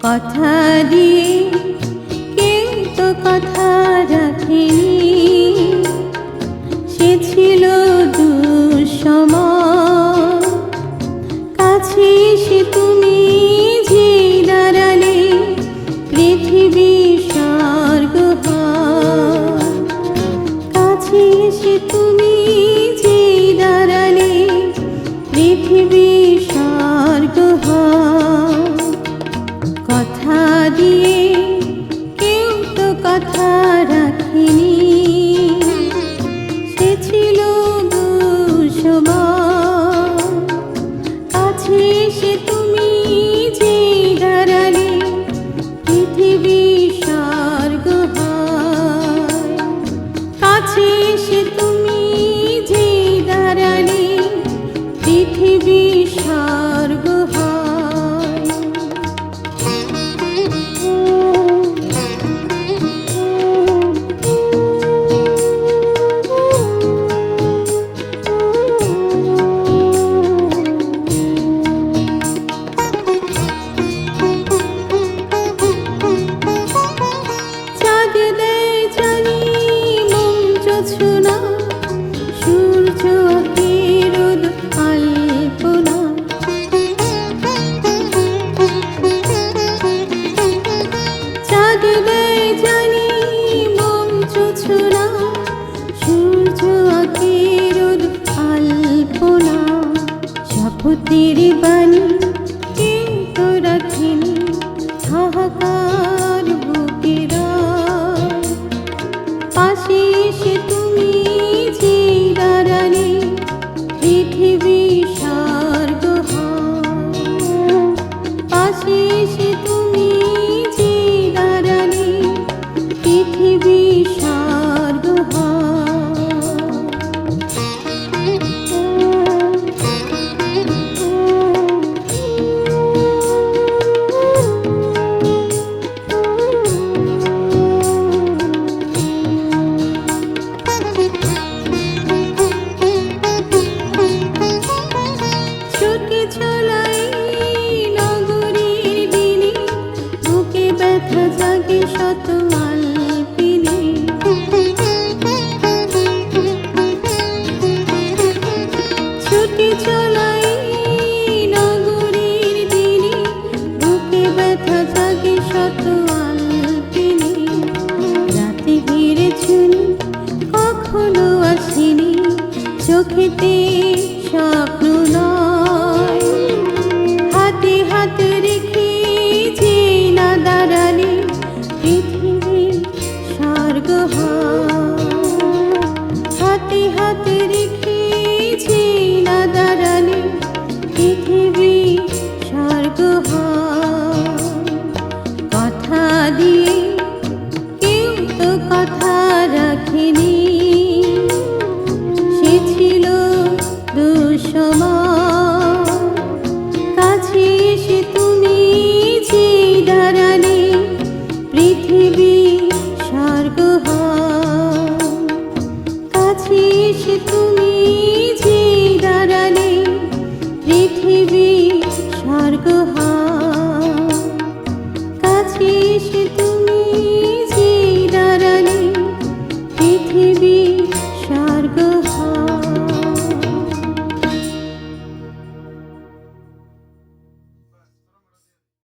কথা দিয়ে কেউ তো কথা রাখেনি, সে ছিল দুঃসময়। কাছে এসে তুমি যে দাঁড়ালে, পৃথিবী স্বর্গ হয়। কাছে এসে তুমি যে দাঁড়ালে, পৃথিবী স্বর্গ হয়। কথা দিয়ে কেউ তো কথা রাখেনি, সে ছিল দুঃসময়। কাছে এসে তুমি যে দাঁড়ালে, পৃথিবী স্বর্গ হয়। কাছে এসে তুমি যে দাঁড়ালে, পৃথিবী স্বর্গ হয়। শপথের বাণী কেউ তো রাখেনি, হাহাকার বুকেরা। পাশে এসে তুমি যে দাঁড়ালে, পৃথিবী স্বর্গ হয়। পাশে এসে তুমি যে দাঁড়ালে, পৃথিবী স্বর্গ হয়। শত আলপিনে ছুটে চলাই নগরীর দিনে, বুকে ব্যথা জাগে শত আলপিনে। রাতে ঘিরে ছুনি কখনো আসেনি, চোখেতে স্বপ্ন নয়। হাতে হাতে রেখে যে না দাঁড়ালে, পৃথিবী স্বর্গ হয়। হাতে হাতে রেখে যে না দাঁড়ালে, পৃথিবী স্বর্গ হয়। কথা দিয়ে কেউ তো কথা রাখেনি, সে ছিল দুঃসময়। কাছে এসে তুমি যে দাঁড়ালে, পৃথিবী স্বর্গ হয়। কাছে এসে তুমি